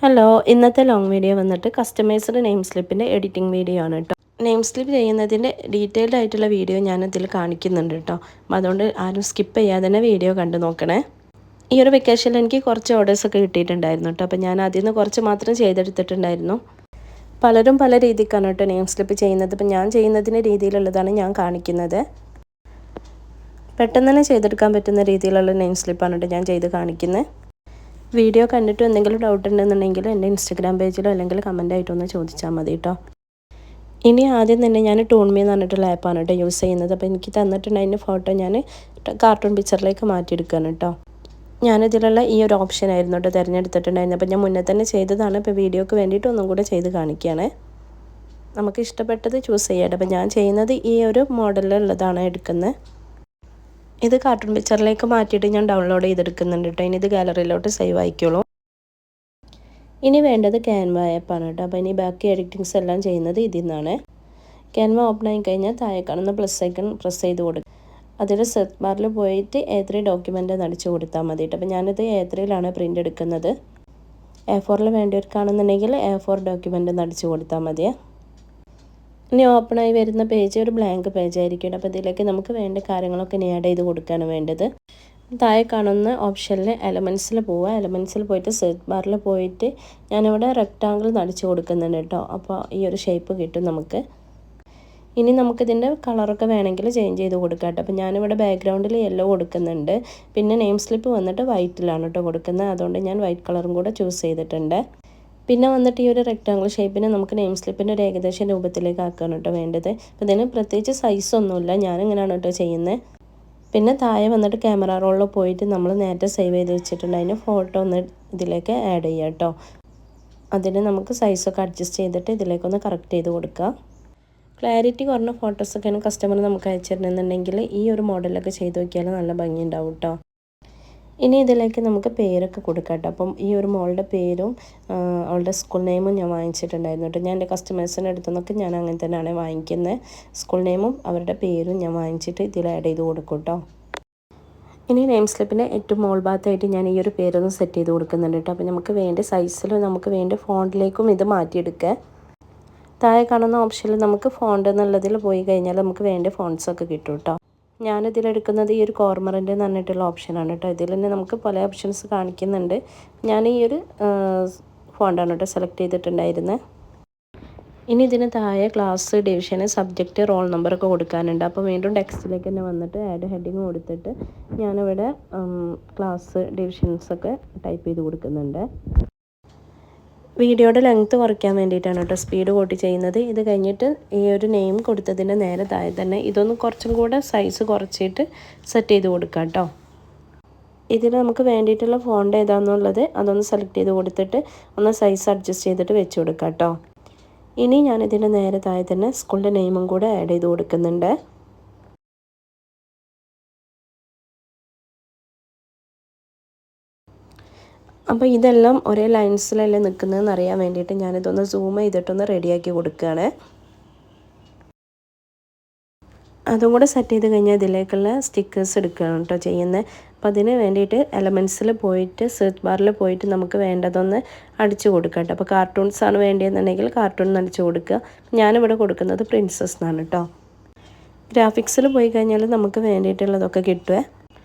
Hello, ഇന്നത്തെ long video വന്നിട്ട് customised name സ്ലിപ്പിൻ്റെ editing video ആണ് കേട്ടോ. നെയിം സ്ലിപ്പ് ചെയ്യുന്നതിൻ്റെ ഡീറ്റെയിൽഡ് ആയിട്ടുള്ള വീഡിയോ ഞാനതിൽ കാണിക്കുന്നുണ്ട് കേട്ടോ. അപ്പോൾ അതുകൊണ്ട് ആരും സ്കിപ്പ് ചെയ്യാതെ തന്നെ വീഡിയോ കണ്ടു നോക്കണേ. ഈ ഒരു വെക്കേഷനിൽ എനിക്ക് കുറച്ച് ഓർഡേഴ്സൊക്കെ കിട്ടിയിട്ടുണ്ടായിരുന്നു കേട്ടോ. അപ്പോൾ ഞാൻ അതിൽ നിന്ന് കുറച്ച് മാത്രം ചെയ്തെടുത്തിട്ടുണ്ടായിരുന്നു. പലരും പല രീതിക്കാണ് കേട്ടോ നെയിം സ്ലിപ്പ് ചെയ്യുന്നത്. അപ്പോൾ ഞാൻ ചെയ്യുന്നതിൻ്റെ രീതിയിലുള്ളതാണ് ഞാൻ കാണിക്കുന്നത്. പെട്ടെന്ന് തന്നെ ചെയ്തെടുക്കാൻ പറ്റുന്ന രീതിയിലുള്ള നെയിം സ്ലിപ്പാണ് കേട്ടോ ഞാൻ ചെയ്ത് കാണിക്കുന്നത്. വീഡിയോ കണ്ടിട്ട് എന്തെങ്കിലും ഡൗട്ട് ഉണ്ടെന്നുണ്ടെങ്കിൽ എൻ്റെ ഇൻസ്റ്റഗ്രാം പേജിലോ അല്ലെങ്കിൽ കമൻ്റ് ആയിട്ടൊന്ന് ചോദിച്ചാൽ മതി കേട്ടോ. ഇനി ആദ്യം തന്നെ ഞാൻ ടൂൺമി എന്ന് പറഞ്ഞിട്ടുള്ള ആപ്പാണ് കേട്ടോ യൂസ് ചെയ്യുന്നത്. അപ്പോൾ എനിക്ക് തന്നിട്ടുണ്ട് അതിൻ്റെ ഫോട്ടോ ഞാൻ കാർട്ടൂൺ പിക്ചറിലേക്ക് മാറ്റിയെടുക്കുകയാണ് കേട്ടോ. ഞാനിതിലുള്ള ഈ ഒരു ഓപ്ഷൻ ആയിരുന്നു കേട്ടോ തിരഞ്ഞെടുത്തിട്ടുണ്ടായിരുന്നു. അപ്പോൾ ഞാൻ മുന്നേ തന്നെ ചെയ്തതാണ്. ഇപ്പോൾ വീഡിയോക്ക് വേണ്ടിയിട്ട് ഒന്നും കൂടെ ചെയ്ത് കാണിക്കുകയാണ്. നമുക്ക് ഇഷ്ടപ്പെട്ടത് ചൂസ് ചെയ്യാം. അപ്പോൾ ഞാൻ ചെയ്യുന്നത് ഈ ഒരു മോഡലിലുള്ളതാണ് എടുക്കുന്നത്. ഇത് കാർട്ടൂൺ പിക്ചറിലേക്ക് മാറ്റിയിട്ട് ഞാൻ ഡൗൺലോഡ് ചെയ്തെടുക്കുന്നുണ്ട് കേട്ടോ. ഇനി ഇത് ഗാലറിയിലോട്ട് സേവ് ആയിക്കോളൂ. ഇനി വേണ്ടത് ക്യാൻവ ആപ്പാണ് കേട്ടോ. അപ്പോൾ ഇനി ബാക്കി എഡിറ്റിങ്സ് എല്ലാം ചെയ്യുന്നത് ഇതിൽ നിന്നാണ്. ക്യാൻവ ഓപ്പൺ ആയി കഴിഞ്ഞാൽ താഴെ കാണുന്ന പ്ലസ് ഐക്കൺ പ്രസ് ചെയ്ത് കൊടുക്കുക. അതിൽ സെർച്ച് ബാറിൽ പോയിട്ട് A3 ഡോക്യുമെൻ്റ് നടിച്ചു കൊടുത്താൽ മതി കേട്ടോ. അപ്പോൾ ഞാനിത് A3യിലാണ് പ്രിൻ്റ് എടുക്കുന്നത്. A4 വേണ്ടിയവർക്കാണെന്നുണ്ടെങ്കിൽ A4 ഡോക്യുമെൻ്റ് നടിച്ചു കൊടുത്താൽ മതിയേ. ഇനി ഓപ്പണായി വരുന്ന പേജ് ഒരു ബ്ലാങ്ക് പേജ് ആയിരിക്കും. അപ്പോൾ ഇതിലേക്ക് നമുക്ക് വേണ്ട കാര്യങ്ങളൊക്കെ ഇനി ആഡ് ചെയ്ത് കൊടുക്കുകയാണ് വേണ്ടത്. താഴെ കാണുന്ന ഓപ്ഷനിൽ എലമെൻറ്റ്സിൽ പോവുക. എലമെൻറ്റ്സിൽ പോയിട്ട് സെർച്ച് ബാറിൽ പോയിട്ട് ഞാനിവിടെ റെക്റ്റാങ്കിൾ നടിച്ചു കൊടുക്കുന്നുണ്ട് കേട്ടോ. അപ്പോൾ ഈ ഒരു ഷേപ്പ് കിട്ടും നമുക്ക്. ഇനി നമുക്കിതിൻ്റെ കളറൊക്കെ വേണമെങ്കിൽ ചേഞ്ച് ചെയ്ത് കൊടുക്കാം കേട്ടോ. അപ്പോൾ ഞാനിവിടെ ബാക്ക്ഗ്രൗണ്ടിൽ യെല്ലോ കൊടുക്കുന്നുണ്ട്. പിന്നെ നെയിം സ്ലിപ്പ് വന്നിട്ട് വൈറ്റിലാണ് കേട്ടോ കൊടുക്കുന്നത്. അതുകൊണ്ട് ഞാൻ വൈറ്റ് കളറും കൂടെ ചൂസ് ചെയ്തിട്ടുണ്ട്. പിന്നെ വന്നിട്ട് ഈ ഒരു റെക്റ്റാങ്കിൾ ഷേപ്പിനെ നമുക്ക് നെയിം സ്ലിപ്പിൻ്റെ ഒരു ഏകദേശം രൂപത്തിലേക്ക് ആക്കുകയാണ് കേട്ടോ വേണ്ടത്. അപ്പോൾ ഇതിന് പ്രത്യേകിച്ച് സൈസൊന്നുമില്ല, ഞാനിങ്ങനെയാണ് കേട്ടോ ചെയ്യുന്നത്. പിന്നെ താഴെ വന്നിട്ട് ക്യാമറ റോളിൽ പോയിട്ട് നമ്മൾ നേരത്തെ സേവ് ചെയ്ത് വെച്ചിട്ടുണ്ട് അതിന് ഫോട്ടോ ഒന്ന് ഇതിലേക്ക് ആഡ് ചെയ്യാം കേട്ടോ. അതിന് നമുക്ക് സൈസൊക്കെ അഡ്ജസ്റ്റ് ചെയ്തിട്ട് ഇതിലേക്കൊന്ന് കറക്റ്റ് ചെയ്ത് കൊടുക്കുക. ക്ലാരിറ്റി കുറഞ്ഞ ഫോട്ടോസൊക്കെയാണ് കസ്റ്റമർ നമുക്ക് അയച്ചിരുന്നെന്നുണ്ടെങ്കിൽ ഈ ഒരു മോഡലൊക്കെ ചെയ്ത് നോക്കിയാൽ നല്ല ഭംഗി ഉണ്ടാവും കേട്ടോ. ഇനി ഇതിലേക്ക് നമുക്ക് പേരൊക്കെ കൊടുക്കാം കേട്ടോ. അപ്പം ഈ ഒരു മോളുടെ പേരും അവളുടെ സ്കൂൾ നെയിമും ഞാൻ വാങ്ങിച്ചിട്ടുണ്ടായിരുന്നു കേട്ടോ. ഞാൻ എൻ്റെ കസ്റ്റമേഴ്സിൻ്റെ അടുത്തു നിന്നൊക്കെ ഞാൻ അങ്ങനെ തന്നെയാണ് വാങ്ങിക്കുന്നത്. സ്കൂൾ നെയിമും അവരുടെ പേരും ഞാൻ വാങ്ങിച്ചിട്ട് ഇതിൽ ആഡ് ചെയ്ത് കൊടുക്കും കേട്ടോ. ഇനി നെയിം സ്ലിപ്പിൻ്റെ ഏറ്റവും മോൾ ഭാഗത്തായിട്ട് ഞാൻ ഈ ഒരു പേരൊന്ന് സെറ്റ് ചെയ്ത് കൊടുക്കുന്നുണ്ട് കേട്ടോ. അപ്പോൾ നമുക്ക് വേണ്ട സൈസിലും നമുക്ക് വേണ്ട ഫോണ്ടിലേക്കും ഇത് മാറ്റിയെടുക്കുക. താഴെ കാണുന്ന ഓപ്ഷനിൽ നമുക്ക് ഫോണ്ട് എന്നുള്ളതിൽ പോയി കഴിഞ്ഞാൽ നമുക്ക് വേണ്ട ഫോണ്ട്സൊക്കെ കിട്ടും കേട്ടോ. ഞാനിതിലെടുക്കുന്നത് ഈ ഒരു കോർമറിൻ്റെ എന്ന് പറഞ്ഞിട്ടുള്ള ഓപ്ഷനാണ് കേട്ടോ. ഇതിൽ തന്നെ നമുക്ക് പല ഓപ്ഷൻസ് കാണിക്കുന്നുണ്ട്. ഞാൻ ഈ ഒരു ഫോണ്ടാണ് കേട്ടോ സെലക്ട് ചെയ്തിട്ടുണ്ടായിരുന്നത്. ഇനി ഇതിന് താഴെ ക്ലാസ്, ഡിവിഷന്, സബ്ജക്റ്റ്, റോൾ നമ്പറൊക്കെ കൊടുക്കാനുണ്ട്. അപ്പോൾ വീണ്ടും ടെക്സ്റ്റിലേക്ക് തന്നെ വന്നിട്ട് ആഡ് ഹെഡിങ് കൊടുത്തിട്ട് ഞാനിവിടെ ക്ലാസ്, ഡിവിഷൻസൊക്കെ ടൈപ്പ് ചെയ്ത് കൊടുക്കുന്നുണ്ട്. വീഡിയോയുടെ ലെങ്ത്ത് കുറയ്ക്കാൻ വേണ്ടിയിട്ടാണ് കേട്ടോ സ്പീഡ് കൂട്ടി ചെയ്യുന്നത്. ഇത് കഴിഞ്ഞിട്ട് ഈ ഒരു നെയിം കൊടുത്തതിൻ്റെ നേരെ താഴെ തന്നെ ഇതൊന്ന് കുറച്ചും കൂടെ സൈസ് കുറച്ചിട്ട് സെറ്റ് ചെയ്ത് കൊടുക്കാം കേട്ടോ. ഇതിൽ നമുക്ക് വേണ്ടിയിട്ടുള്ള ഫോണ്ട് ഏതാണെന്നുള്ളത് അതൊന്ന് സെലക്ട് ചെയ്ത് കൊടുത്തിട്ട് ഒന്ന് സൈസ് അഡ്ജസ്റ്റ് ചെയ്തിട്ട് വെച്ച് കൊടുക്കാം കേട്ടോ. ഇനി ഞാനിതിൻ്റെ നേരെ താഴെ തന്നെ സ്കൂളിൻ്റെ നെയിമും കൂടെ ആഡ് ചെയ്ത് കൊടുക്കുന്നുണ്ട്. അപ്പോൾ ഇതെല്ലാം ഒരേ ലൈൻസിലല്ലേ നിൽക്കുന്നതെന്ന് അറിയാൻ വേണ്ടിയിട്ട് ഞാനിതൊന്ന് സൂം ചെയ്തിട്ടൊന്ന് റെഡിയാക്കി കൊടുക്കുകയാണ്. അതും കൂടെ സെറ്റ് ചെയ്ത് കഴിഞ്ഞാൽ ഇതിലേക്കുള്ള സ്റ്റിക്കേഴ്സ് എടുക്കുകയാണ് കേട്ടോ ചെയ്യുന്നത്. അപ്പോൾ അതിന് വേണ്ടിയിട്ട് എലമെൻറ്റ്സിൽ പോയിട്ട് സെർച്ച് ബാറിൽ പോയിട്ട് നമുക്ക് വേണ്ടതൊന്ന് അടിച്ചു കൊടുക്കാം കേട്ടോ. അപ്പോൾ കാർട്ടൂൺസാണ് വേണ്ടതെന്നുണ്ടെങ്കിൽ കാർട്ടൂൺ അടിച്ചു കൊടുക്കുക. ഞാനിവിടെ കൊടുക്കുന്നത് പ്രിൻസസ് എന്നാണ് കേട്ടോ. ഗ്രാഫിക്സിൽ പോയി കഴിഞ്ഞാൽ നമുക്ക് വേണ്ടിയിട്ടുള്ളതൊക്കെ കിട്ടുമേ.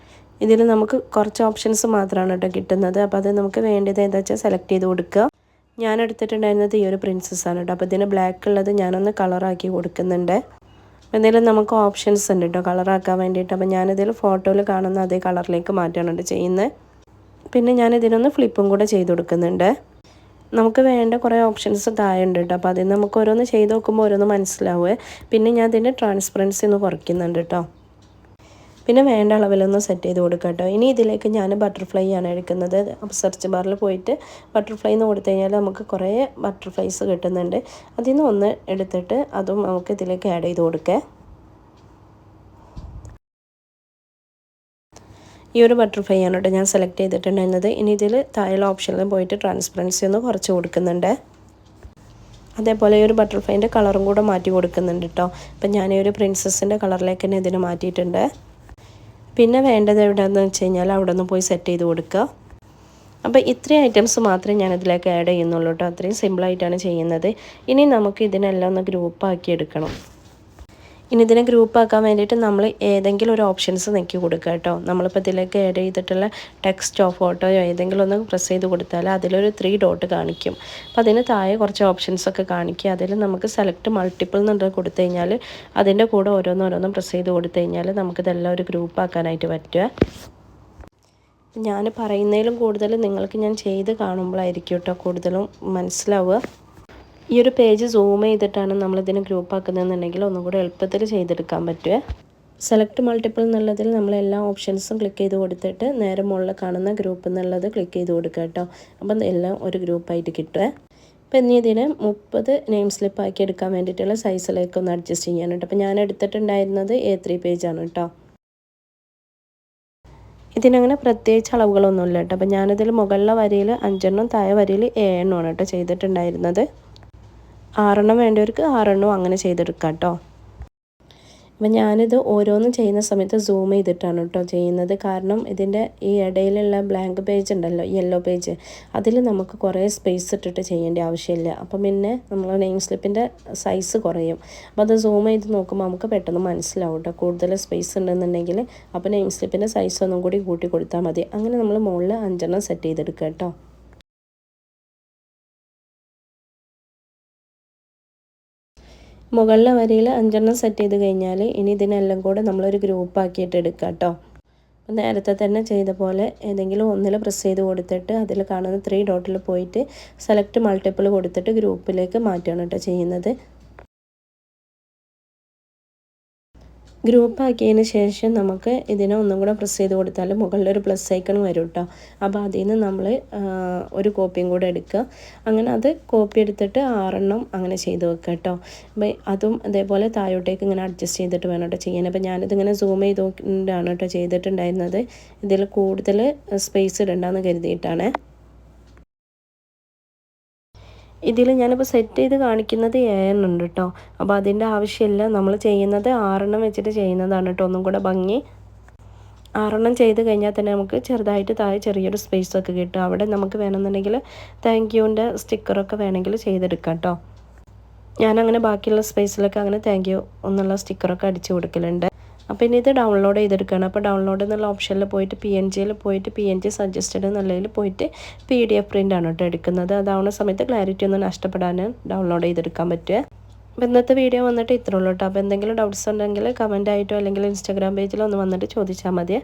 ഇതിൽ നമുക്ക് കുറച്ച് ഓപ്ഷൻസ് മാത്രമാണ് കേട്ടോ കിട്ടുന്നത്. അപ്പോൾ അത് നമുക്ക് വേണ്ടത് എന്താ വെച്ചാൽ സെലക്ട് ചെയ്ത് കൊടുക്കുക. ഞാൻ എടുത്തിട്ടുണ്ടായിരുന്നത് ഈ ഒരു പ്രിൻസസ് ആണ് കേട്ടോ. അപ്പോൾ ഇതിന് ബ്ലാക്ക് ഉള്ളത് ഞാനൊന്ന് കളറാക്കി കൊടുക്കുന്നുണ്ട്. എന്തെങ്കിലും നമുക്ക് ഓപ്ഷൻസ് ഉണ്ട് കേട്ടോ കളറാക്കാൻ വേണ്ടിയിട്ട്. അപ്പോൾ ഞാനിതിൽ ഫോട്ടോയിൽ കാണുന്ന അതേ കളറിലേക്ക് മാറ്റാണ് കേട്ടോ ചെയ്യുന്നത്. പിന്നെ ഞാനിതിനൊന്ന് ഫ്ലിപ്പും കൂടെ ചെയ്ത് കൊടുക്കുന്നുണ്ട്. നമുക്ക് വേണ്ട കുറേ ഓപ്ഷൻസ് താഴെ ഉണ്ട് കേട്ടോ. അപ്പോൾ അതിൽ നമുക്ക് ഓരോന്ന് ചെയ്ത് നോക്കുമ്പോൾ ഓരോന്ന് മനസ്സിലാവുക. പിന്നെ ഞാൻ ഇതിൻ്റെ ട്രാൻസ്പെറൻസി ഒന്ന് കുറയ്ക്കുന്നുണ്ട് കേട്ടോ. പിന്നെ വേണ്ട അളവിലൊന്ന് സെറ്റ് ചെയ്ത് കൊടുക്കാം കേട്ടോ. ഇനി ഇതിലേക്ക് ഞാൻ ബട്ടർഫ്ലൈ ആണ് എടുക്കുന്നത്. അപ്പോൾ സെർച്ച് ബാറിൽ പോയിട്ട് ബട്ടർഫ്ലൈ എന്ന് കൊടുത്തു കഴിഞ്ഞാൽ നമുക്ക് കുറേ ബട്ടർഫ്ലൈസ് കിട്ടുന്നുണ്ട്. അതിൽ നിന്ന് ഒന്ന് എടുത്തിട്ട് അതും നമുക്ക് ഇതിലേക്ക് ആഡ് ചെയ്ത് കൊടുക്കാം. ഈ ഒരു ബട്ടർഫ്ലൈ ആണ് കേട്ടോ ഞാൻ സെലക്ട് ചെയ്തിട്ടുണ്ടായിരുന്നത്. ഇനി ഇതിൽ താഴെയുള്ള ഓപ്ഷനിൽ പോയിട്ട് ട്രാൻസ്പെറൻസി ഒന്ന് കുറച്ച് കൊടുക്കുന്നുണ്ട്. അതേപോലെ ഈ ഒരു ബട്ടർഫ്ലൈൻ്റെ കളറും കൂടെ മാറ്റി കൊടുക്കുന്നുണ്ട് കേട്ടോ. അപ്പം ഞാൻ ഈ ഒരു പ്രിൻസസിൻ്റെ കളറിലേക്ക് തന്നെ ഇതിന് മാറ്റിയിട്ടുണ്ട്. പിന്നെ വേണ്ടത് എവിടെയാണെന്ന് വെച്ച് കഴിഞ്ഞാൽ അവിടെ നിന്ന് പോയി സെറ്റ് ചെയ്ത് കൊടുക്കുക. അപ്പോൾ ഇത്രയും ഐറ്റംസ് മാത്രമേ ഞാൻ ഇതിലേക്ക് ആഡ് ചെയ്യുന്നുള്ളൂ കേട്ടോ. അത്രയും സിമ്പിളായിട്ടാണ് ചെയ്യുന്നത്. ഇനി നമുക്ക് ഇതിനെല്ലാം ഒന്ന് ഗ്രൂപ്പാക്കി എടുക്കണം. ഇനി ഇതിനെ ഗ്രൂപ്പാക്കാൻ വേണ്ടിയിട്ട് നമ്മൾ ഏതെങ്കിലും ഒരു ഓപ്ഷൻസ് നെക്കി കൊടുക്കുക കേട്ടോ. നമ്മളിപ്പോൾ ഇതിലേക്ക് ആഡ് ചെയ്തിട്ടുള്ള ടെക്സ്റ്റോ ഫോട്ടോയോ ഏതെങ്കിലും ഒന്ന് പ്രസ് ചെയ്ത് കൊടുത്താൽ അതിലൊരു 3 ഡോട്ട് കാണിക്കും. അപ്പോൾ അതിന് താഴെ കുറച്ച് ഓപ്ഷൻസൊക്കെ കാണിക്കുക. അതിൽ നമുക്ക് സെലക്ട് മൾട്ടിപ്പിൾ എന്നുള്ളത് കൊടുത്തു കഴിഞ്ഞാൽ അതിൻ്റെ കൂടെ ഓരോന്നോരോന്നും പ്രസ് ചെയ്ത് കൊടുത്തു കഴിഞ്ഞാൽ നമുക്കിതെല്ലാം ഒരു ഗ്രൂപ്പാക്കാനായിട്ട് പറ്റുക. ഞാൻ പറയുന്നതിലും കൂടുതൽ നിങ്ങൾക്ക് ഞാൻ ചെയ്ത് കാണുമ്പോഴായിരിക്കും കേട്ടോ കൂടുതലും മനസ്സിലാവുക. ഈ ഒരു പേജ് സൂം ചെയ്തിട്ടാണ് നമ്മളിതിനെ ഗ്രൂപ്പ് ആക്കുന്നതെന്നുണ്ടെങ്കിൽ ഒന്നും കൂടെ എളുപ്പത്തിൽ ചെയ്തെടുക്കാൻ പറ്റുക. സെലക്ട് മൾട്ടിപ്പിൾ എന്നുള്ളതിൽ നമ്മൾ എല്ലാ ഓപ്ഷൻസും ക്ലിക്ക് ചെയ്ത് കൊടുത്തിട്ട് നേരെ മുകളിൽ കാണുന്ന ഗ്രൂപ്പ് എന്നുള്ളത് ക്ലിക്ക് ചെയ്ത് കൊടുക്കുക കേട്ടോ. അപ്പം എല്ലാം ഒരു ഗ്രൂപ്പായിട്ട് കിട്ടുക. അപ്പം ഇനി ഇതിന് 30 നെയിം സ്ലിപ്പ് ആക്കി എടുക്കാൻ വേണ്ടിയിട്ടുള്ള സൈസിലേക്ക് ഒന്ന് അഡ്ജസ്റ്റ് ചെയ്യാനുണ്ട്. അപ്പോൾ ഞാൻ എടുത്തിട്ടുണ്ടായിരുന്നത് A3 പേജാണ് കേട്ടോ. ഇതിനങ്ങനെ പ്രത്യേകിച്ച് അളവുകളൊന്നുമില്ല കേട്ടോ. അപ്പോൾ ഞാനിതിൽ മുകളിലെ വരിയിൽ 5 താഴെ വരിയിൽ 7 കേട്ടോ ചെയ്തിട്ടുണ്ടായിരുന്നത്. 6 വേണ്ടവർക്ക് 6 അങ്ങനെ ചെയ്തെടുക്കാം കേട്ടോ. അപ്പം ഞാനിത് ഓരോന്നും ചെയ്യുന്ന സമയത്ത് സൂം ചെയ്തിട്ടാണ് കേട്ടോ ചെയ്യുന്നത്. കാരണം ഇതിൻ്റെ ഈ ഇടയിലുള്ള ബ്ലാങ്ക് പേജ് ഉണ്ടല്ലോ, യെല്ലോ പേജ്, അതിൽ നമുക്ക് കുറേ സ്പേസ് ഇട്ടിട്ട് ചെയ്യേണ്ട ആവശ്യമില്ല. അപ്പം പിന്നെ നമ്മൾ നെയിം സ്ലിപ്പിൻ്റെ സൈസ് കുറയും. അപ്പോൾ അത് സൂം ചെയ്ത് നോക്കുമ്പോൾ നമുക്ക് പെട്ടെന്ന് മനസ്സിലാവും കേട്ടോ കൂടുതൽ സ്പേസ് ഉണ്ടെന്നുണ്ടെങ്കിൽ. അപ്പോൾ നെയിം സ്ലിപ്പിൻ്റെ സൈസ് ഒന്നും കൂടി കൂട്ടി കൊടുത്താൽ മതി. അങ്ങനെ നമ്മൾ മുകളിൽ 5 സെറ്റ് ചെയ്തെടുക്കുക കേട്ടോ. മുകളിലെ വരിയിൽ 5 സെറ്റ് ചെയ്ത് കഴിഞ്ഞാൽ ഇനി ഇതിനെല്ലാം കൂടെ നമ്മളൊരു ഗ്രൂപ്പാക്കിയിട്ട് എടുക്കുക കേട്ടോ. നേരത്തെ തന്നെ ചെയ്ത പോലെ ഏതെങ്കിലും ഒന്നിൽ പ്രസ് ചെയ്ത് കൊടുത്തിട്ട് അതിൽ കാണുന്ന 3 ഡോട്ടിൽ പോയിട്ട് സെലക്ട് മൾട്ടിപ്പിൾ കൊടുത്തിട്ട് ഗ്രൂപ്പിലേക്ക് മാറ്റുകയാണ് കേട്ടോ ചെയ്യുന്നത്. ഗ്രൂപ്പാക്കിയതിന് ശേഷം നമുക്ക് ഇതിനെ ഒന്നും കൂടെ പ്രസ് ചെയ്ത് കൊടുത്താൽ മുകളിലൊരു പ്ലസ് ഐക്കൺ വരും കേട്ടോ. അപ്പോൾ അതിൽ നിന്ന് നമ്മൾ ഒരു കോപ്പിയും കൂടെ എടുക്കുക. അങ്ങനെ അത് കോപ്പി എടുത്തിട്ട് 6 അങ്ങനെ ചെയ്ത് വെക്കുക കേട്ടോ. അപ്പോൾ അതും അതേപോലെ താഴോട്ടേക്ക് ഇങ്ങനെ അഡ്ജസ്റ്റ് ചെയ്തിട്ട് വേണം കേട്ടോ ചെയ്യാൻ. അപ്പോൾ ഞാനിതിങ്ങനെ സൂം ചെയ്തുകൊണ്ടാണ് കേട്ടോ ചെയ്തിട്ടുണ്ടായിരുന്നത്. ഇതിൽ കൂടുതൽ സ്പേസ് ഇടണ്ടെന്ന് കരുതിയിട്ടാണ്. ഇതിൽ ഞാനിപ്പോൾ സെറ്റ് ചെയ്ത് കാണിക്കുന്നത് 7 ഉണ്ട് കേട്ടോ. അപ്പോൾ അതിൻ്റെ ആവശ്യമില്ല. നമ്മൾ ചെയ്യുന്നത് 6 വെച്ചിട്ട് ചെയ്യുന്നതാണ് കേട്ടോ ഒന്നും കൂടെ ഭംഗി. 6 ചെയ്ത് കഴിഞ്ഞാൽ തന്നെ നമുക്ക് ചെറുതായിട്ട് താഴെ ചെറിയൊരു സ്പേസൊക്കെ കിട്ടും. അവിടെ നമുക്ക് വേണമെന്നുണ്ടെങ്കിൽ താങ്ക് യുവിൻ്റെ സ്റ്റിക്കറൊക്കെ വേണമെങ്കിൽ ചെയ്തെടുക്കാം കേട്ടോ. ഞാനങ്ങനെ ബാക്കിയുള്ള സ്പേസിലൊക്കെ അങ്ങനെ താങ്ക് യു എന്നുള്ള സ്റ്റിക്കറൊക്കെ അടിച്ചു കൊടുക്കലുണ്ട്. അപ്പോൾ ഇനി ഇത് ഡൗൺലോഡ് ചെയ്തെടുക്കുകയാണ്. അപ്പോൾ ഡൗൺലോഡ് എന്നുള്ള ഓപ്ഷനിൽ പോയിട്ട് PNGയിൽ പോയിട്ട് PNG സജസ്റ്റഡ് എന്നുള്ളതിൽ പോയിട്ട് PDF പ്രിൻ്റ് ആണ് കേട്ടോ എടുക്കുന്നത്. അതാവുന്ന സമയത്ത് ക്ലാരിറ്റി ഒന്നും നഷ്ടപ്പെടാൻ ഡൗൺലോഡ് ചെയ്തെടുക്കാൻ പറ്റുക. അപ്പോൾ ഇന്നത്തെ വീഡിയോ വന്നിട്ട് ഇത്രേ ഉള്ളൂ കേട്ടോ. അപ്പോൾ എന്തെങ്കിലും ഡൗട്ട്സ് ഉണ്ടെങ്കിൽ കമൻ്റ് ആയിട്ടോ അല്ലെങ്കിൽ ഇൻസ്റ്റാഗ്രാം പേജിലോ ഒന്ന് വന്നിട്ട് ചോദിച്ചാൽ മതിയേ.